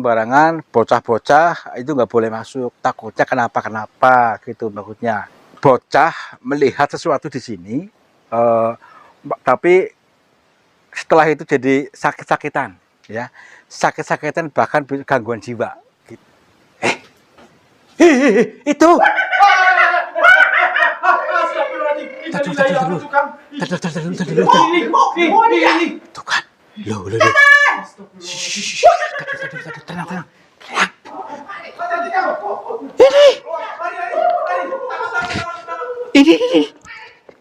sembarangan, bocah-bocah itu nggak boleh masuk. Takutnya kenapa gitu maksudnya. Bocah melihat sesuatu di sini, tapi setelah itu jadi sakit-sakitan, ya, sakit-sakitan bahkan gangguan jiwa. Itu. Tuh kan, loh. Tenang.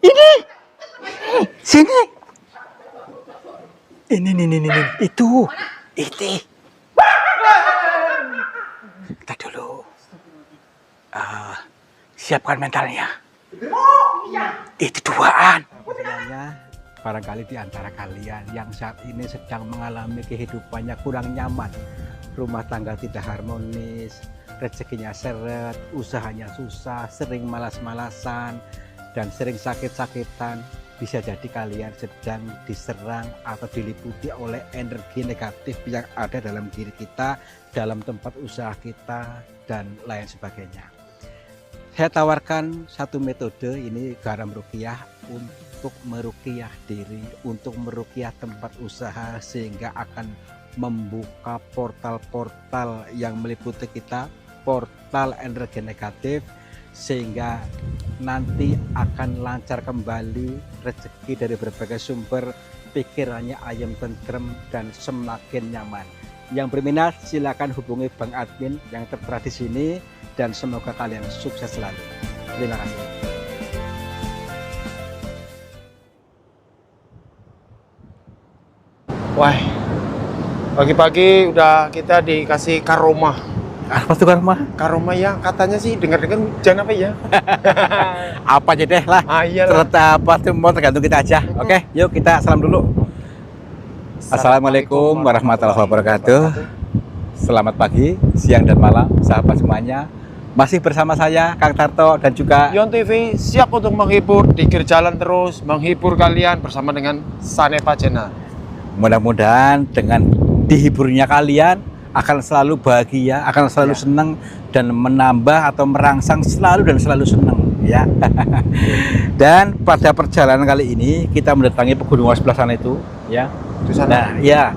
Ini, sini. Ini, itu. Kita dulu. Siapkan mentalnya. Itu duaan. Sebenarnya barangkali di antara kalian yang saat ini sedang mengalami kehidupannya kurang nyaman, rumah tangga tidak harmonis, rezekinya seret, usahanya susah, sering malas-malasan, dan sering sakit-sakitan, bisa jadi kalian sedang diserang atau diliputi oleh energi negatif yang ada dalam diri kita, dalam tempat usaha kita, dan lain sebagainya. Saya tawarkan satu metode, ini garam ruqyah, untuk meruqyah diri, untuk meruqyah tempat usaha, sehingga akan membuka portal-portal yang meliputi kita, portal energi negatif, sehingga nanti akan lancar kembali rezeki dari berbagai sumber, pikirannya ayam tentrem dan semakin nyaman. Yang berminat silakan hubungi Bang Admin yang tertera di sini, dan semoga kalian sukses selalu. Terima kasih. Wah, pagi-pagi udah kita dikasih karomah. Apa tuh karma? Karomah ya, katanya sih dengar-dengar hujan apa ya? Apa aja deh lah. Iyalah. Serta apa tuh mau tergantung kita aja. Oke, yuk kita salam dulu. Assalamualaikum warahmatullahi wabarakatuh. Selamat pagi, siang dan malam sahabat semuanya. Masih bersama saya Kang Tarto dan juga Yon TV siap untuk menghibur, dikir jalan terus, menghibur kalian bersama dengan Sanepa Channel. Mudah-mudahan dengan dihiburnya kalian akan selalu bahagia, akan selalu senang, dan menambah atau merangsang selalu dan selalu senang, ya. Dan pada perjalanan kali ini kita mendatangi pegunungan sebelah sana itu, ya. Di sana. Nah, ya,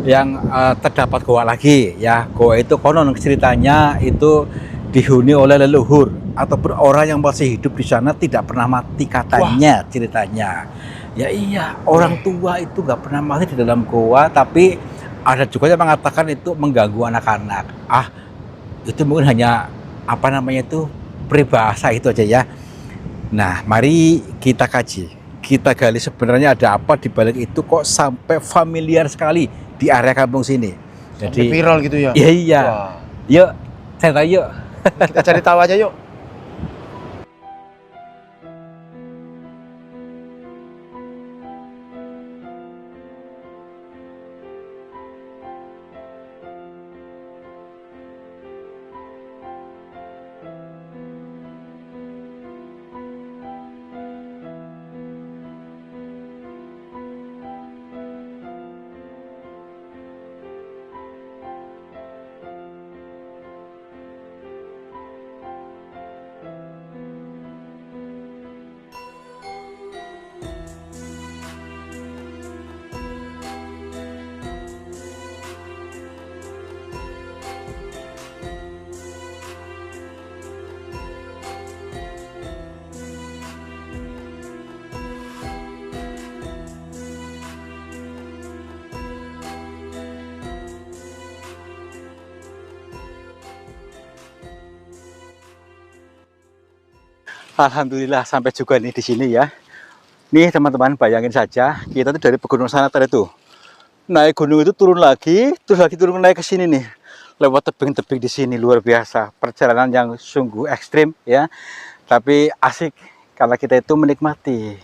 yang terdapat goa lagi, ya. Goa itu konon ceritanya itu dihuni oleh leluhur ataupun orang yang masih hidup di sana tidak pernah mati katanya. Wah. Ceritanya. Ya iya, orang tua itu nggak pernah mati di dalam goa, tapi ada juga yang mengatakan itu mengganggu anak-anak. Itu mungkin hanya apa namanya itu peribahasa itu aja ya. Nah, mari kita kaji, kita gali sebenarnya ada apa di balik itu kok sampai familiar sekali di area kampung sini. Jadi viral gitu ya? Iya. Wah. Yuk, saya tahu yuk. Kita cari tahu aja yuk. Alhamdulillah sampai juga nih di sini ya. Nih teman-teman, bayangin saja kita tuh dari pegunungan sana tadi tuh. Naik gunung itu turun lagi, terus lagi turun naik ke sini nih. Lewat tebing-tebing di sini, luar biasa. Perjalanan yang sungguh ekstrim ya. Tapi asik karena kita itu menikmati.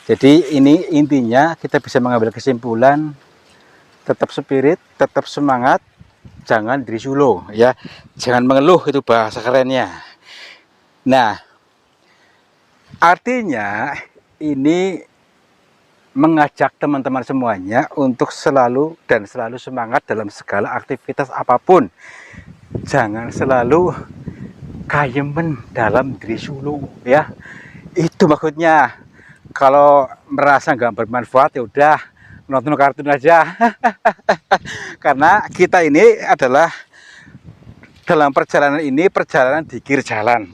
Jadi ini intinya kita bisa mengambil kesimpulan, tetap spirit, tetap semangat, jangan diri suluh ya. Jangan mengeluh, itu bahasa kerennya. Nah, artinya ini mengajak teman-teman semuanya untuk selalu semangat dalam segala aktivitas apapun. Jangan selalu kayemen dalam diri sulu ya. Itu maksudnya. Kalau merasa nggak bermanfaat ya udah nonton kartun aja. Karena kita ini adalah dalam perjalanan ini perjalanan dikir jalan.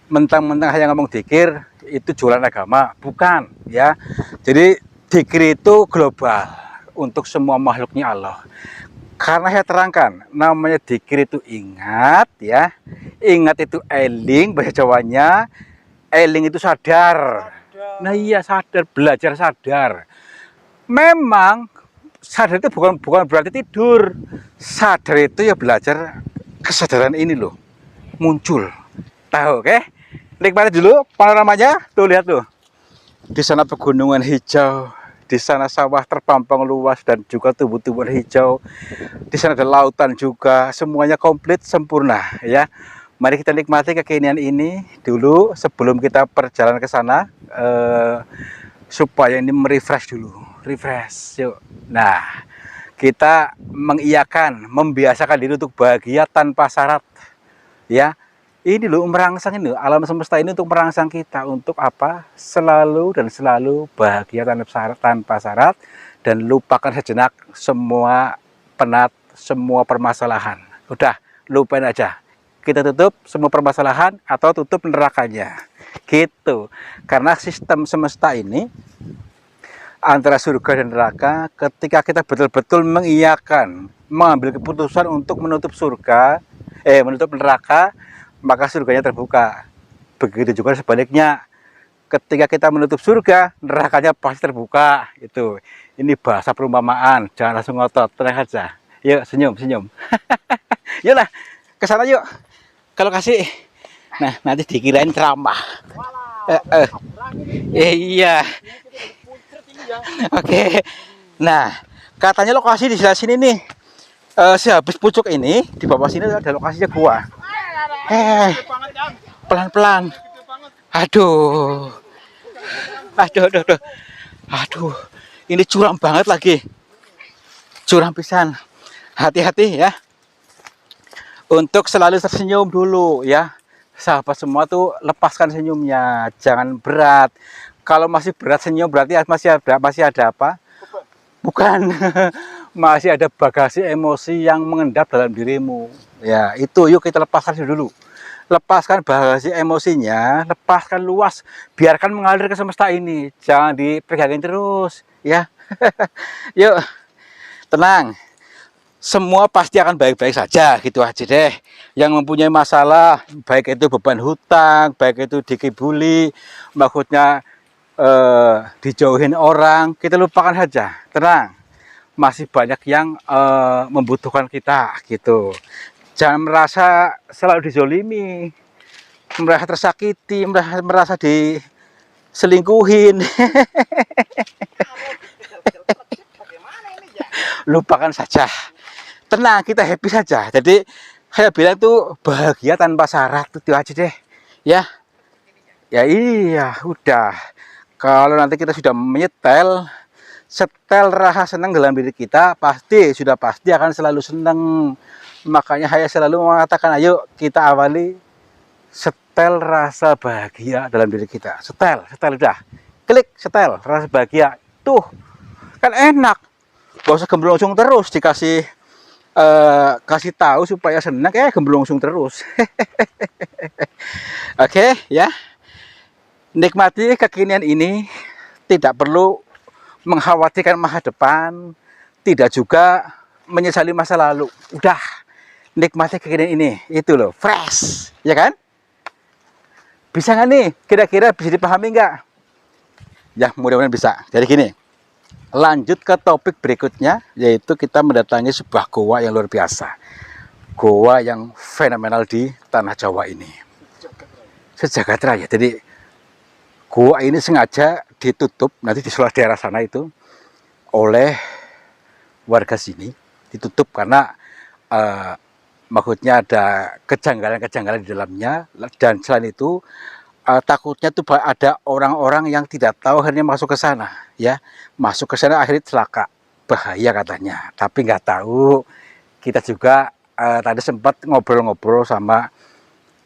Mentang-mentang hanya ngomong dikir itu jualan agama, bukan ya. Jadi dikir itu global untuk semua makhluknya Allah. Karena saya terangkan namanya dikir itu ingat ya. Ingat itu eling bahasa Jawanya. Eling itu sadar. Nah iya sadar, belajar sadar. Memang sadar itu bukan berarti tidur. Sadar itu ya belajar kesadaran ini loh muncul. Tahu oke? Nikmati dulu panoramanya. Tuh lihat tuh. Di sana pegunungan hijau, di sana sawah terpampang luas dan juga tumbuh-tumbuhan hijau. Di sana ada lautan juga, semuanya komplit sempurna ya. Mari kita nikmati kekinian ini dulu sebelum kita perjalanan ke sana supaya ini merefresh dulu, refresh. Yuk. Nah, kita mengiyakan, membiasakan diri untuk bahagia tanpa syarat. Ya, ini loh merangsang ini loh, alam semesta ini untuk merangsang kita untuk apa? Selalu dan selalu bahagia tanpa syarat dan lupakan sejenak semua penat, semua permasalahan. Udah, lupain aja. Kita tutup semua permasalahan atau tutup nerakanya gitu, karena sistem semesta ini antara surga dan neraka, ketika kita betul-betul mengiyakan, mengambil keputusan untuk menutup surga, menutup neraka, maka surganya terbuka. Begitu juga sebaliknya, ketika kita menutup surga, nerakanya pasti terbuka. Itu ini bahasa perumpamaan, jangan langsung ngotot, tenang aja. Yuk senyum yuklah kesana yuk. Kalau kasih, nah nanti dikirain ceramah. Iya. Oke. Nah, katanya lokasi di sebelah sini nih. Sehabis pucuk ini, di bawah sini ada lokasinya gua. Pelan-pelan. Aduh. Aduh. Ini curam banget lagi. Curam pisan. Hati-hati ya. Untuk selalu tersenyum dulu ya. Sahabat semua tuh lepaskan senyumnya, jangan berat. Kalau masih berat senyum berarti masih ada apa? Bukan. Masih ada bagasi emosi yang mengendap dalam dirimu. Ya, itu yuk kita lepaskan dulu. Lepaskan bagasi emosinya, lepaskan luas, biarkan mengalir ke semesta ini. Jangan dipegangin terus, ya. Yuk. Tenang. Semua pasti akan baik-baik saja, gitu aja deh. Yang mempunyai masalah, baik itu beban hutang, baik itu dikibuli, maksudnya dijauhin orang, kita lupakan saja. Tenang, masih banyak yang membutuhkan kita, gitu. Jangan merasa selalu dizolimi, merasa tersakiti, merasa diselingkuhin. Lupakan saja. Tenang, kita happy saja. Jadi saya bilang tuh bahagia tanpa syarat, itu aja deh ya. Ya iya udah, kalau nanti kita sudah menyetel setel rasa senang dalam diri kita, pasti akan selalu senang. Makanya saya selalu mengatakan ayo kita awali setel rasa bahagia dalam diri kita. Setel udah, klik setel rasa bahagia tuh kan enak. Gak usah gemblosong terus dikasih kasih tahu supaya senang, gemblosong terus. Oke ya, nikmati kekinian ini, tidak perlu mengkhawatirkan masa depan, tidak juga menyesali masa lalu. Udah, nikmati kekinian ini, itu loh, fresh, ya kan? Bisa nggak nih? Kira-kira bisa dipahami nggak? Ya, mudah-mudahan bisa. Jadi gini. Lanjut ke topik berikutnya, yaitu kita mendatangi sebuah goa yang luar biasa. Goa yang fenomenal di tanah Jawa ini. Sejagat raya. Jadi goa ini sengaja ditutup, nanti di sebelah daerah sana itu, oleh warga sini. Ditutup karena maksudnya ada kejanggalan-kejanggalan di dalamnya. Dan selain itu takutnya tuh ada orang-orang yang tidak tahu akhirnya masuk ke sana, ya, masuk ke sana akhirnya celaka, bahaya katanya. Tapi nggak tahu, kita juga tadi sempat ngobrol-ngobrol sama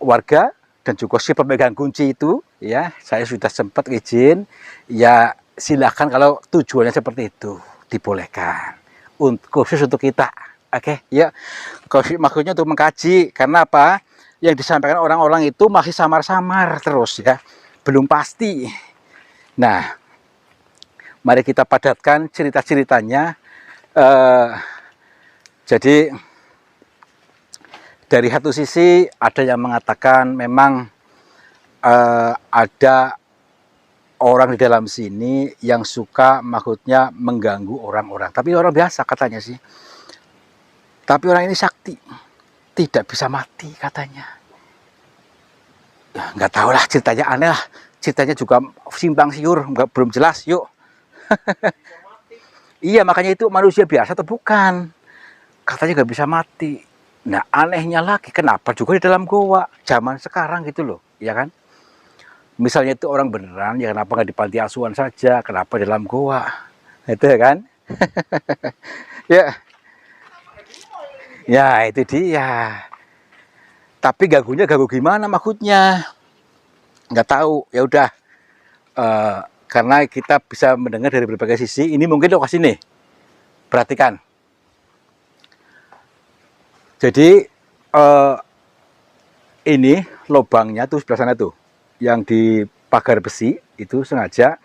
warga dan juga si pemegang kunci itu, ya, saya sudah sempat izin, ya silakan kalau tujuannya seperti itu dibolehkan, khusus untuk kita, oke, ya, maksudnya untuk mengkaji, karena apa? Yang disampaikan orang-orang itu masih samar-samar terus, ya, belum pasti. Nah, mari kita padatkan cerita-ceritanya. Jadi dari satu sisi ada yang mengatakan memang ada orang di dalam sini yang suka maksudnya mengganggu orang-orang, tapi orang biasa katanya sih. Tapi orang ini sakti, tidak bisa mati katanya. Ya, nggak tahu lah, ceritanya aneh lah, ceritanya juga simpang siur, belum jelas. Yuk. Iya, makanya itu manusia biasa atau bukan? Katanya nggak bisa mati. Nah, anehnya lagi, kenapa juga di dalam goa zaman sekarang gitu loh, ya kan? Misalnya itu orang beneran, ya kenapa nggak di panti asuhan saja? Kenapa di dalam goa? Itu ya kan? Ya, ya itu dia. Tapi ganggunya ganggu gimana maksudnya? Nggak tahu. Ya udah, karena kita bisa mendengar dari berbagai sisi. Ini mungkin lokasi nih. Perhatikan. Jadi ini lubangnya tuh sebelah sana tuh, yang di pagar besi itu sengaja.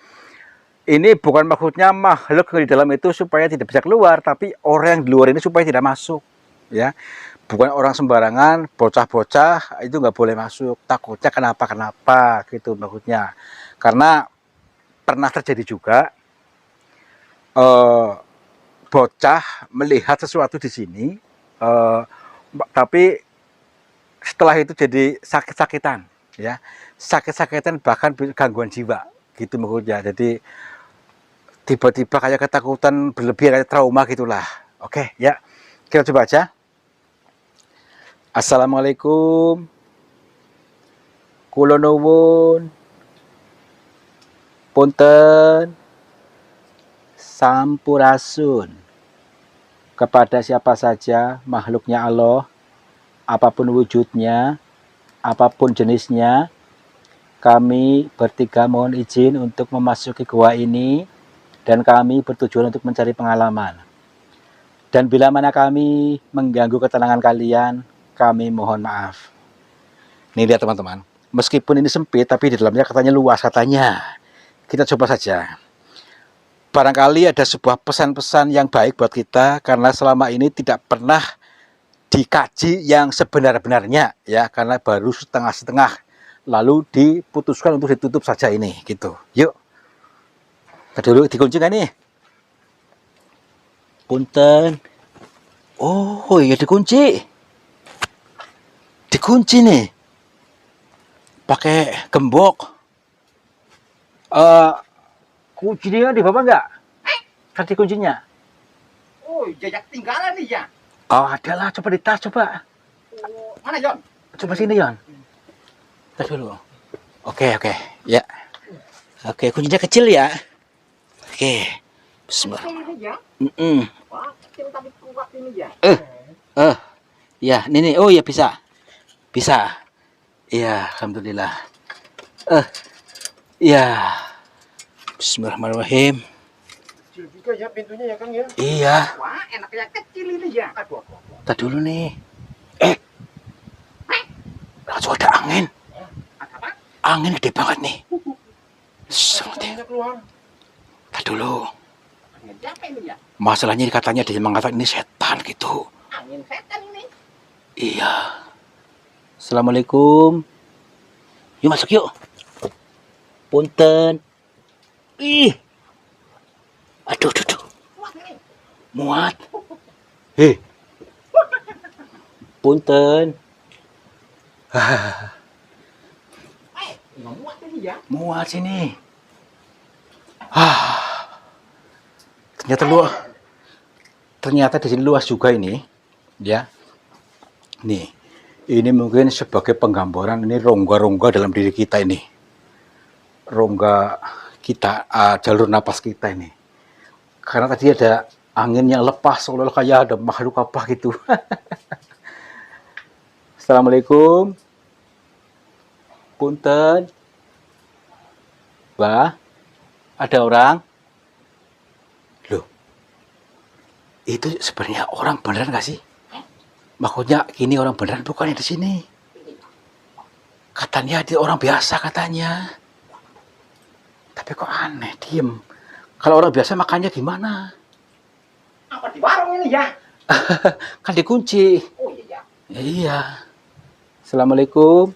Ini bukan maksudnya makhluk di dalam itu supaya tidak bisa keluar, tapi orang yang di luar ini supaya tidak masuk, ya. Bukan orang sembarangan, bocah-bocah itu nggak boleh masuk. Takutnya kenapa gitu maksudnya. Karena pernah terjadi juga bocah melihat sesuatu di sini. Tapi setelah itu jadi sakit-sakitan, ya, sakit-sakitan bahkan gangguan jiwa, gitu maksudnya. Jadi tiba-tiba kayak ketakutan berlebihan, kayak trauma gitulah. Oke, ya, kita coba aja. Assalamualaikum, kula nuwun, punten, sampurasun. Kepada siapa saja makhluknya Allah, apapun wujudnya, apapun jenisnya, kami bertiga mohon izin untuk memasuki gua ini, dan kami bertujuan untuk mencari pengalaman. Dan bila mana kami mengganggu ketenangan kalian, kami mohon maaf. Nih lihat teman-teman, meskipun ini sempit, tapi di dalamnya katanya luas katanya. Kita coba saja. Barangkali ada sebuah pesan-pesan yang baik buat kita, karena selama ini tidak pernah dikaji yang sebenar-benarnya, ya, karena baru setengah-setengah, lalu diputuskan untuk ditutup saja ini, gitu. Yuk, dulu dikunci nggak nih? Punten. Oh iya, dikunci nih, pakai gembok. Kuncinya di bawah nggak? Tadi kuncinya? Oh, jejak tinggalan nih ya. Oh, ada lah, coba di tas, coba. Oh, mana Jon? Coba sini, Yon. Tas dulu. Oke, ya. Oke, kuncinya kecil ya. Oke. Bismillah. Ini ya. Wah, kecil tapi kuat ini ya. Ya, ini. Oh ya, bisa. Iya, alhamdulillah. Ya. Bismillahirrahmanirrahim. Kecil juga ya pintunya ya Kang ya. Iya. Wah, enaknya kecil ini ya. Aduh. Tadi dulu nih. Langsung ada angin. Apa? Angin gede banget nih. Seperti. Keluar. Tadi dulu. Angin siapa ini ya? Masalahnya katanya dia mengatakan ini setan gitu. Angin setan ini. Iya. Assalamualaikum. Yuk masuk yuk. Punten. Ih. Aduh. Kuat ini. Muat. Hei. Punten. Nggak muat ini ya. Muat sini. Ternyata di sini luas juga ini, ya. Nih, ini mungkin sebagai penggambaran ini rongga-rongga dalam diri kita ini, rongga kita, jalur napas kita ini. Karena tadi ada angin yang lepas, seolah-olah kayak ada makhluk apa gitu. Assalamualaikum. Punten. Mbah, ada orang? Loh, itu sebenarnya orang beneran gak sih? Maksudnya ini orang beneran bukan yang di sini. Katanya dia orang biasa katanya. Tapi kok aneh, diem. Kalau orang biasa makannya gimana? Apa di warung ini ya? Kan dikunci. Oh iya. Iya. Assalamualaikum.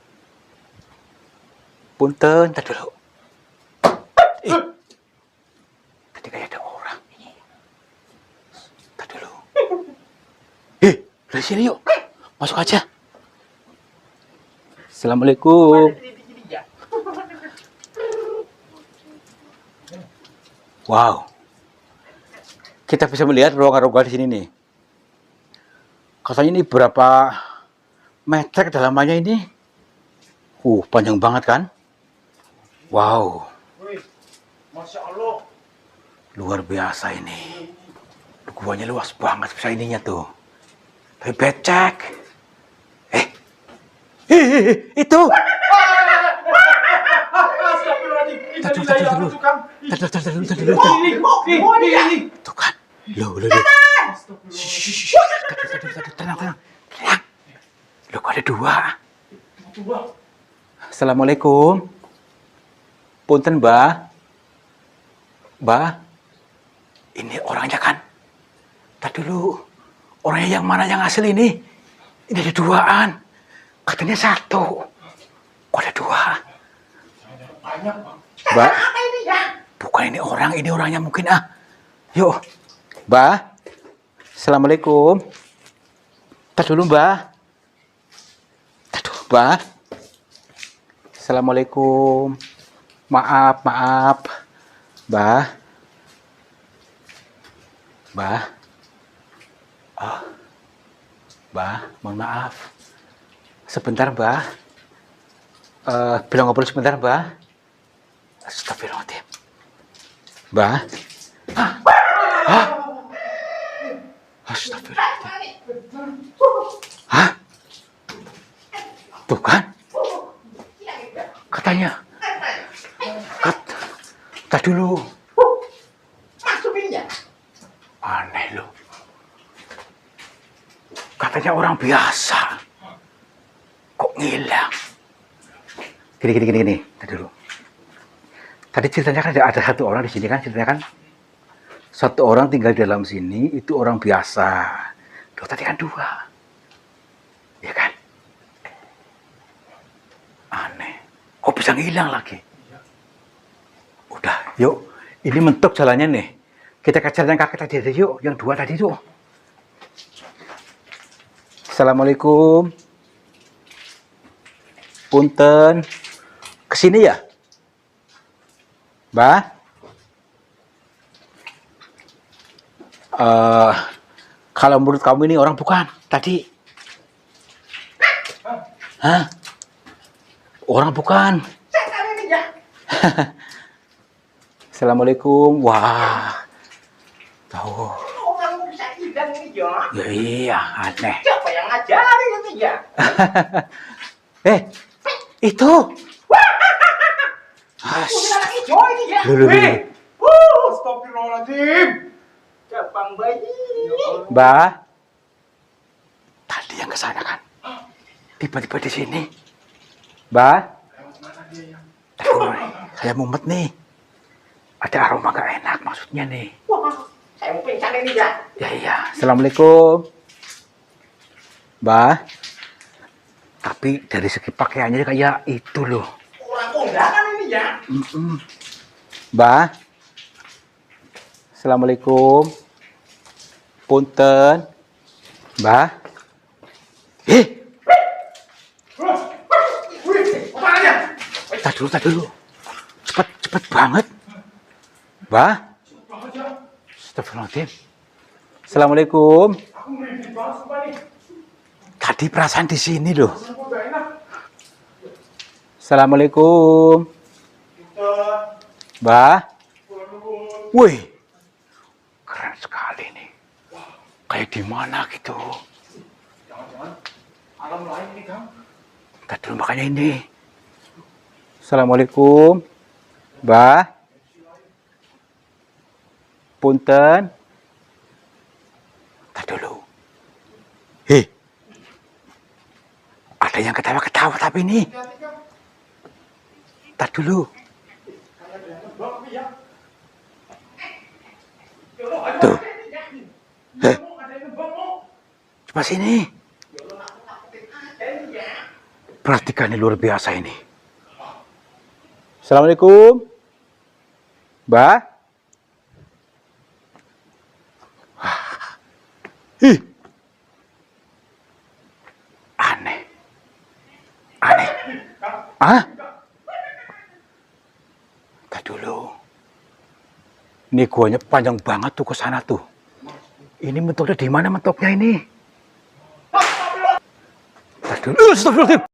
Punten, tadi dulu. Tadi kayak ada orang. Tadi dulu. Dari sini yuk. Masuk aja. Assalamualaikum. Wow. Kita bisa melihat rongga-rongga di sini nih. Katanya ini berapa meter kedalamannya ini? Panjang banget kan? Wow. Masya Allah. Luar biasa ini. Guanya luas banget bisa ininya tuh. Tapi becek. Itu. Tadi dulu. Tuh kan. Loh. Tenang. Loh, kok ada dua? Assalamualaikum. Punten, Mbah. Mbah. Ini orangnya kan? Tadi dulu. Orangnya yang mana yang asli ini? Ini ada duaan. Katanya satu. Kok ada dua? Mbak, bukan ini orang, ini orangnya mungkin Yuk, Mbak. Assalamualaikum. Tar dulu, Mbak. Mbak. Assalamualaikum. Maaf. Mbak. Mbak, mohon maaf. Sebentar, Mbak. Bilang ngobrol sebentar, Mbak. Astagfirullahaladzim. Mbak. Astagfirullahaladzim. Hah? Tuh kan? Katanya. Tar dulu. Masukin ya. Aneh loh. Katanya orang biasa. Kok ngilang? Gini. Tadi dulu. Tadi ceritanya kan ada satu orang di sini kan, ceritanya kan satu orang tinggal di dalam sini, itu orang biasa. Loh, tadi kan dua. Ya kan? Aneh. Kok bisa ngilang lagi? Udah, yuk. Ini mentok jalannya nih. Kita kejar yang kakek tadi aja yuk, yang dua tadi tuh. Assalamualaikum. Punten. Kesini ya? Mbak? Kalau menurut kamu ini orang bukan? Tadi? Hah? Orang bukan? Assalamualaikum. Wah. Tahu. Orang bisa hilang ini ya. Ya iya, aneh. Siapa yang ngajarin ini ya? Itu. Anak hijau ini ya. Astagfirullahaladzim. Gampang bayi. Mbak. Tadi yang kesana kan? Tiba-tiba di sini. Mbak. Saya mumet nih. Ada aroma gak enak maksudnya nih. Wah, saya mau pingsan ini ya. Ya iya. Assalamualaikum. Mbak. Tapi dari segi pakaiannya kayak itu loh. Orang kondangan ini ya. Mbak. Assalamualaikum. Punten. Mbak. Tak dulu. Cepet banget. Mbak. Astagfirullahaladzim. Assalamualaikum. Tadi perasaan di sini loh. Assalamualaikum. Mbah. Wih, keren sekali nih. Kayak di mana gitu. Jangan-jangan alam lain nih, Kang. Tadi dulu makanya ini. Assalamualaikum. Mbah. Punten. Tadi dulu. Hei. Ada yang ketawa-ketawa tapi ini. Tadi dulu. Tuh. Heh. Coba sini. Perhatikan, ini luar biasa ini. Assalamualaikum. Mbak. Ih. Aneh. Aneh. Ah? Tadi dulu. Ini guanya panjang banget tuh ke sana tuh. Ini mentoknya di mana mentoknya ini? Tadi dulu. Astagfirullahaladzim.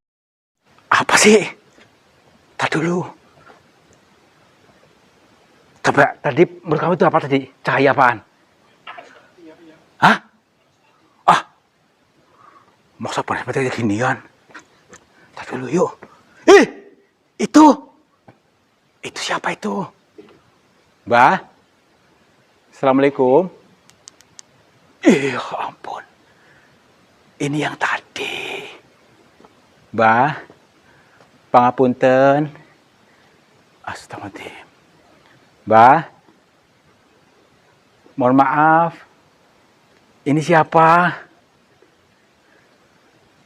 Apa sih? Tadi dulu. Coba tadi menurut kamu itu apa tadi? Cahaya apaan? Hah? Ah. Masa benar seperti ginian? Tadi dulu yuk. Itu. Itu siapa itu? Mbah. Assalamualaikum. Ya ampun. Ini yang tadi. Mbah. Pangapunten. Astagfirullahaladzim. Mbah. Mohon maaf. Ini siapa?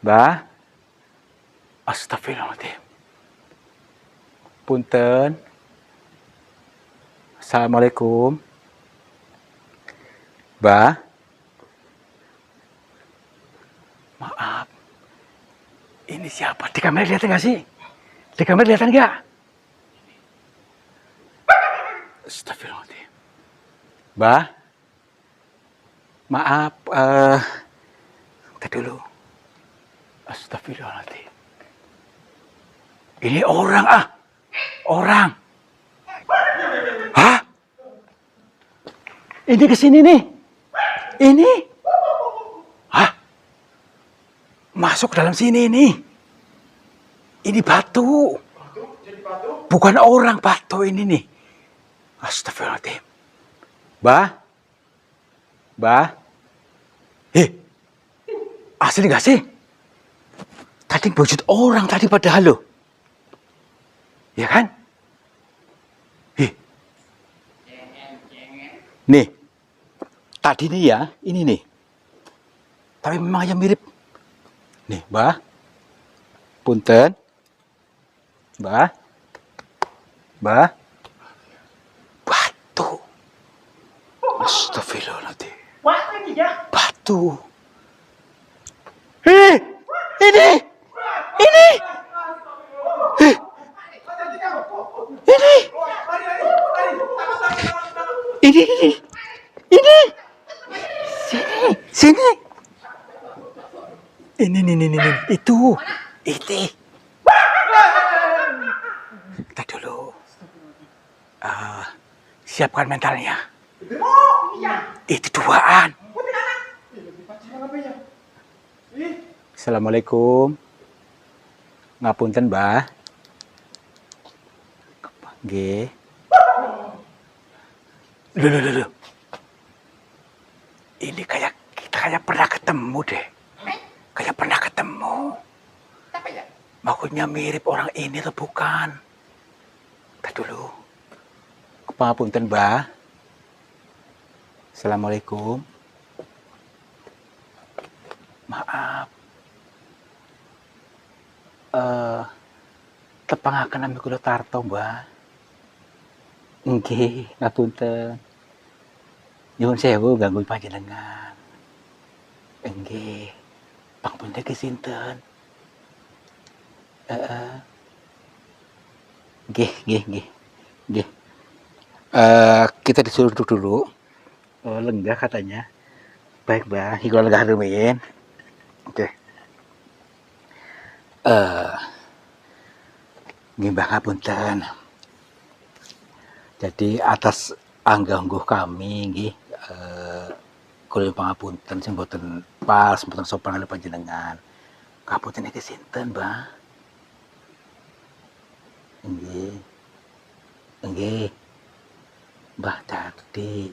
Mbah. Astagfirullahaladzim. Punten. Assalamualaikum. Mbah. Maaf. Ini siapa? Di kamera kelihatan nggak sih? Di kamera kelihatan nggak? Astagfirullahaladzim. Mbah. Maaf. Tadi dulu. Astagfirullahaladzim. Ini orang ah. Orang. Hah? Ini kesini nih. Ini. Hah? Masuk dalam sini nih. Ini batu. Bukan orang, batu ini nih. Astagfirullahaladzim. Mbah. Mbah. Asli gak sih? Tadi wujud orang tadi padahal loh. Ya kan? Nih. Tadi nih ya, ini nih. Tapi memang aja mirip. Nih, Mbah. Punten. Mbah. Mbah. Batu. Astagfirullahaladzim. Batu. Ini. Ini. Ini. Ini. Sini. Ini. Itu. Kita dulu. Siapkan mentalnya. Itu duaan. Assalamualaikum. Ngapunten, Mbah. Nggih. Loh. Ini kita pernah ketemu deh. Kayak pernah ketemu. Maksudnya mirip orang ini atau bukan? Tadi dulu. Kepangapunten, Mbah. Assalamualaikum. Maaf. Tepangaken nami kula Tarto, Mbah. Nggih, ngapunten. Nyuwun sewu ganggu panjenengan. Nggih. Pangapunten ki sinten? Nggih. Kita disuruh duduk dulu. Lenggah katanya. Baik, Mbah. Kula lenggah rumiyin. Oke. Nggih, Mbah, ngapunten. Jadi atas anggah-angguh kami nggih kula pangapunten sing boten pas, boten sopan kali panjenengan. Kapunten iki sinten, Mbah? Nggih. Nggih. Mbah Dardi.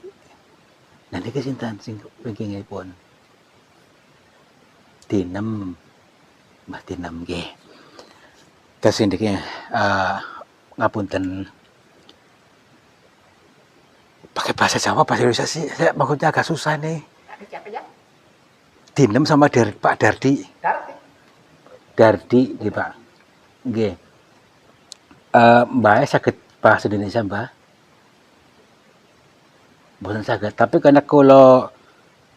Nah niki sinten sing wingkingipun? Dinem. Mbah Dinem nggih. Kasih niki ngapunten pakai bahasa Jawa, bahasa Indonesia sih, saya maksudnya agak susah nih. Ada siapa ya? Dinem sama Pak Dardi. Darti. Dardi, gitu Pak. Nggih. Mbak saged bahasa Indonesia, Mbak? Boten saged, tapi karena kula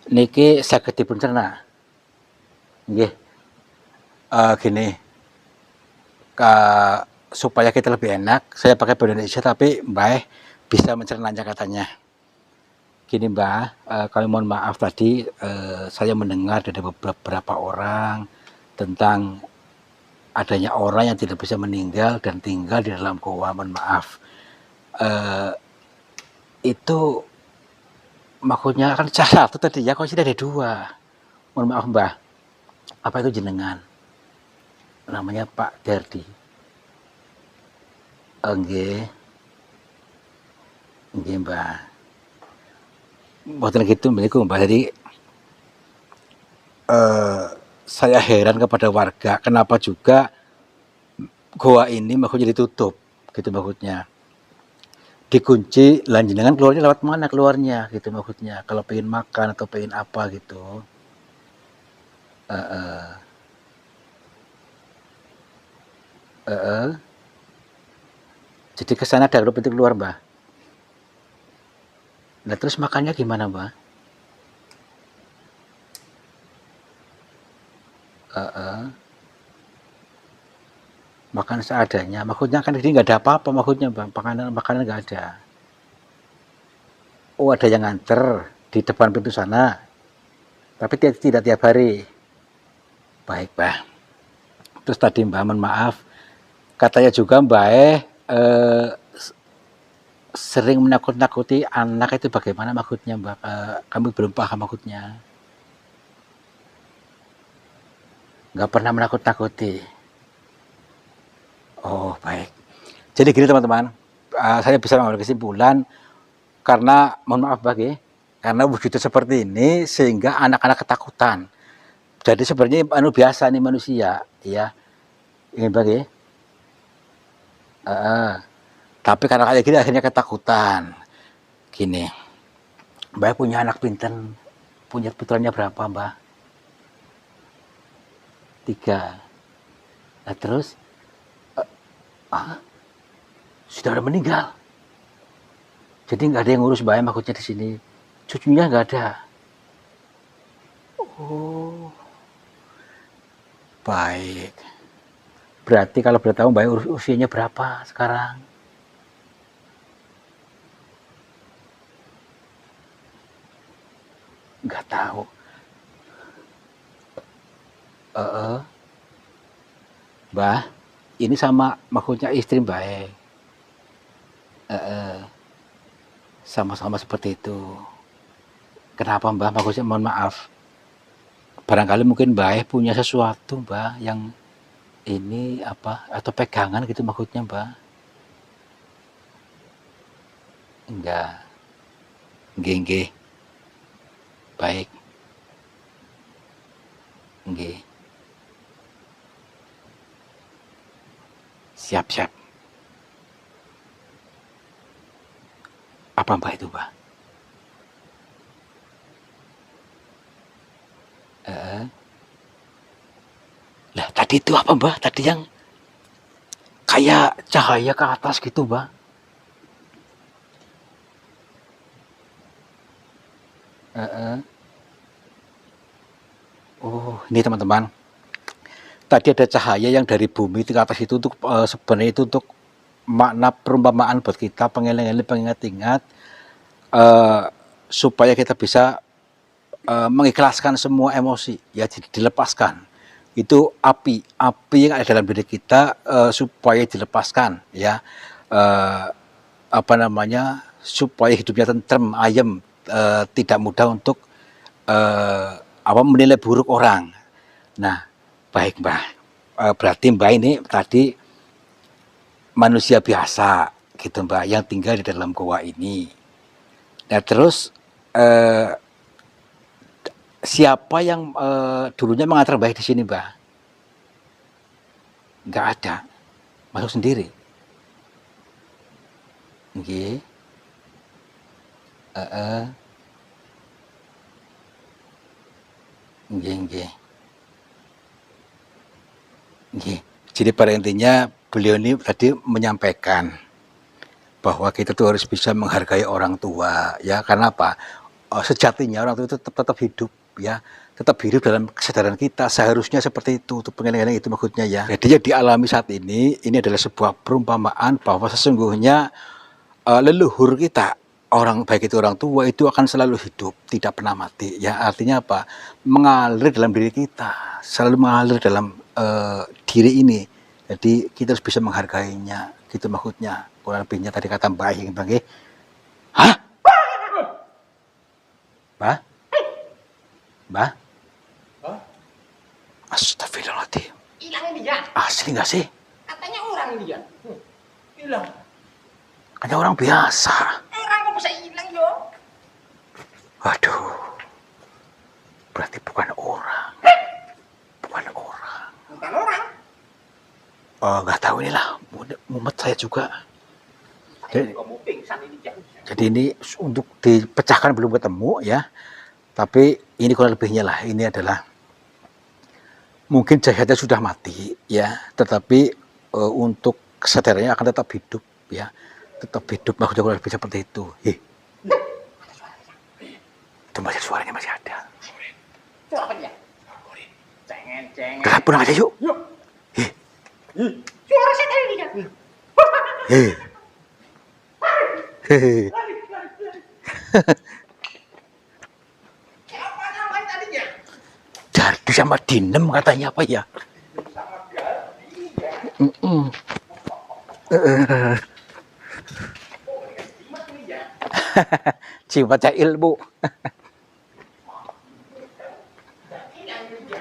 niki saged dipun cerna. Nggih. Gini. Supaya kita lebih enak, saya pakai bahasa Indonesia tapi Mbak bisa mencernanya katanya. Gini Mbak, kami mohon maaf tadi saya mendengar dari beberapa orang tentang adanya orang yang tidak bisa meninggal dan tinggal di dalam goa. Mohon maaf. Itu maksudnya kan salah satu tadi ya, kok sudah ada dua. Mohon maaf Mbak, apa itu jenengan? Namanya Pak Dardi. Nggih. Nggih Mbak. Mboten gitu Mbak. Jadi saya heran kepada warga kenapa juga goa ini maksudnya ditutup gitu maksudnya. Dikunci, lanjengan keluarnya lewat mana keluarnya gitu maksudnya. Kalau pengen makan atau pengen apa gitu. Jadi kesana ada pintu keluar Mbak. Nah terus makannya gimana Mbak? Makan seadanya, maksudnya kan ini nggak ada apa-apa maksudnya Mbak, makanan nggak ada. Oh ada yang nganter di depan pintu sana, tapi tidak tiap hari. Baik Mbak. Terus tadi Mbak, mohon maaf, katanya juga Mbak sering menakut-nakuti anak, itu bagaimana maksudnya Mbak? Kami belum paham maksudnya. Nggak pernah menakut-nakuti. Oh baik. Jadi gini teman-teman, saya bisa mengambil kesimpulan karena mohon maaf Mbak, karena wujudnya seperti ini sehingga anak-anak ketakutan. Jadi sebenarnya biasa nih manusia, ya. Ini Mbak, tapi karena kayak gini akhirnya ketakutan. Gini, Mbak punya anak pinten, punya putranya berapa Mbak? 3. Nah terus sudah meninggal. Jadi nggak ada yang ngurus Mbak maksudnya di sini. Cucunya nggak ada. Oh, baik. Berarti kalau boleh tahu Mbak usianya berapa sekarang? Nggak tahu. Mbak, ini sama maksudnya istri Mbak. Sama-sama seperti itu. Kenapa Mbak? Maksudnya mohon maaf. Barangkali mungkin Mbak punya sesuatu Mbak yang ini apa atau pegangan gitu maksudnya Mbak? Enggak. Nggih. Baik. Nggih. Siap. Apa Mbak itu Mbak? Lah tadi itu apa Mbak? Tadi yang kayak cahaya ke atas gitu Mbak? Oh ini teman-teman, tadi ada cahaya yang dari bumi ke atas itu untuk sebenarnya itu untuk makna perumpamaan buat kita, pengeling-eling, pengingat-ingat supaya kita bisa mengikhlaskan semua emosi, ya dilepaskan. Itu api yang ada dalam diri kita supaya dilepaskan, ya. apa namanya, supaya hidupnya tentrem, ayem, tidak mudah untuk menilai buruk orang. Nah, baik Mbah. Berarti Mbah ini tadi manusia biasa gitu Mbak, yang tinggal di dalam goa ini. Nah terus siapa yang dulunya mengantar Mbah di sini Mbah? Nggak ada, masuk sendiri. Nggih. Nggih, nggih. Nggih. Jadi pada intinya beliau ini tadi menyampaikan bahwa kita tuh harus bisa menghargai orang tua, ya. Karena apa? Sejatinya orang tua itu tetap hidup, ya, tetap hidup dalam kesadaran kita. Seharusnya seperti itu pengen-pengen itu maksudnya, ya. Jadi yang dialami saat ini adalah sebuah perumpamaan bahwa sesungguhnya leluhur kita, orang baik itu orang tua, itu akan selalu hidup, tidak pernah mati, ya. Artinya apa? Mengalir dalam diri kita, selalu mengalir dalam diri ini. Jadi kita harus bisa menghargainya, gitu maksudnya. Kurang lebihnya tadi kata Mbak Aing, Bang. Hah? Mbak? Mbak? Astagfirullahaladzim. Hilang ini ya. Asli nggak sih? Katanya orang ini ya. Hilang. Hanya orang biasa. Orang kok bisa hilang yo? Waduh. Berarti bukan orang. Bukan orang. Bukan orang. Nggak tahu inilah. Mumet saya juga. Jadi, Kamu pingsan ini ya. jadi ini untuk dipecahkan belum ketemu, ya. Tapi ini kurang lebihnya lah. Ini adalah mungkin jasadnya sudah mati, ya. Tetapi untuk kesadarannya akan tetap hidup, ya. Tetap hidup, maksudnya kurang lebih seperti itu. Itu masih suaranya masih ada. Suara apa dia? Cengen. Kita pulang aja yuk. Yuk. Suara setan ini ya. Hehehe. Siapa namanya tadinya? Jardu sama Dinem katanya apa ya? Sama Gardi ya. Jimat ini ya. Jimat ilmu. Hilang ini ya.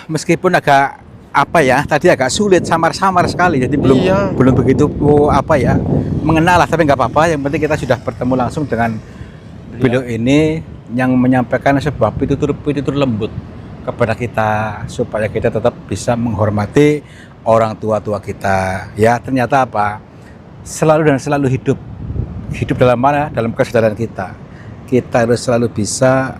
Meskipun agak apa ya, tadi agak sulit, samar-samar sekali, jadi Iya. belum begitu apa ya, mengenal lah, tapi nggak apa-apa. Yang penting kita sudah bertemu langsung dengan beliau ini yang menyampaikan sebuah pitutur lembut kepada kita supaya kita tetap bisa menghormati orang tua kita. Ya ternyata apa? Selalu dan selalu hidup dalam mana? Dalam kesadaran kita. Kita harus selalu bisa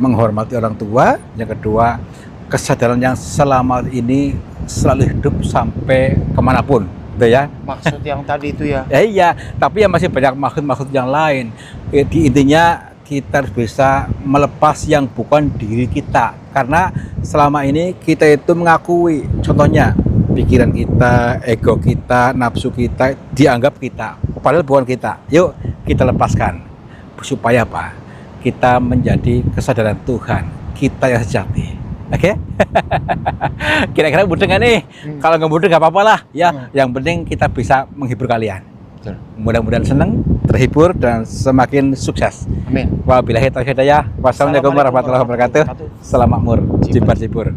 menghormati orang tua. Yang kedua, kesadaran yang selama ini selalu hidup sampai kemanapun, gitu ya. Maksud yang tadi itu ya. Iya, tapi ya masih banyak maksud-maksud yang lain. Di intinya kita harus bisa melepas yang bukan diri kita. Karena selama ini kita itu mengakui, contohnya pikiran kita, ego kita, nafsu kita dianggap kita, padahal bukan kita. Yuk kita lepaskan. Supaya apa? Kita menjadi kesadaran Tuhan, kita yang sejati. Oke? Kira-kira mudeng nggak nih? Kalau nggak mudeng nggak apa-apa lah. Ya, yang penting kita bisa menghibur kalian. Mudah-mudahan senang, terhibur, dan semakin sukses. Amin. Wabillahi taufiq hidayah. Wassalamualaikum warahmatullahi wabarakatuh. Salam makmur, jibar-jibur.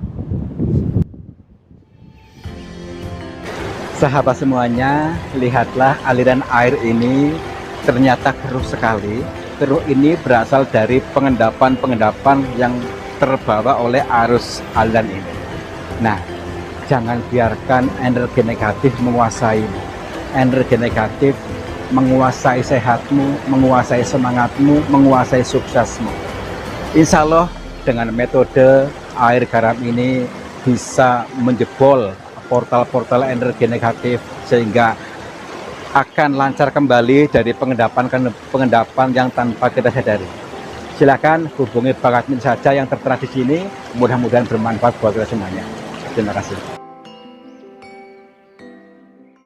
Sahabat semuanya, lihatlah aliran air ini ternyata keruh sekali. Keruh ini berasal dari pengendapan yang terbawa oleh arus aliran ini. Nah, jangan biarkan energi negatif menguasaimu. Energi negatif menguasai sehatmu, menguasai semangatmu, menguasai suksesmu. Insya Allah dengan metode air garam ini bisa menjebol portal-portal energi negatif sehingga akan lancar kembali dari pengendapan yang tanpa kita sadari. Silakan hubungi Bang Admin saja yang tertera di sini. Mudah-mudahan bermanfaat buat kita semuanya. Terima kasih.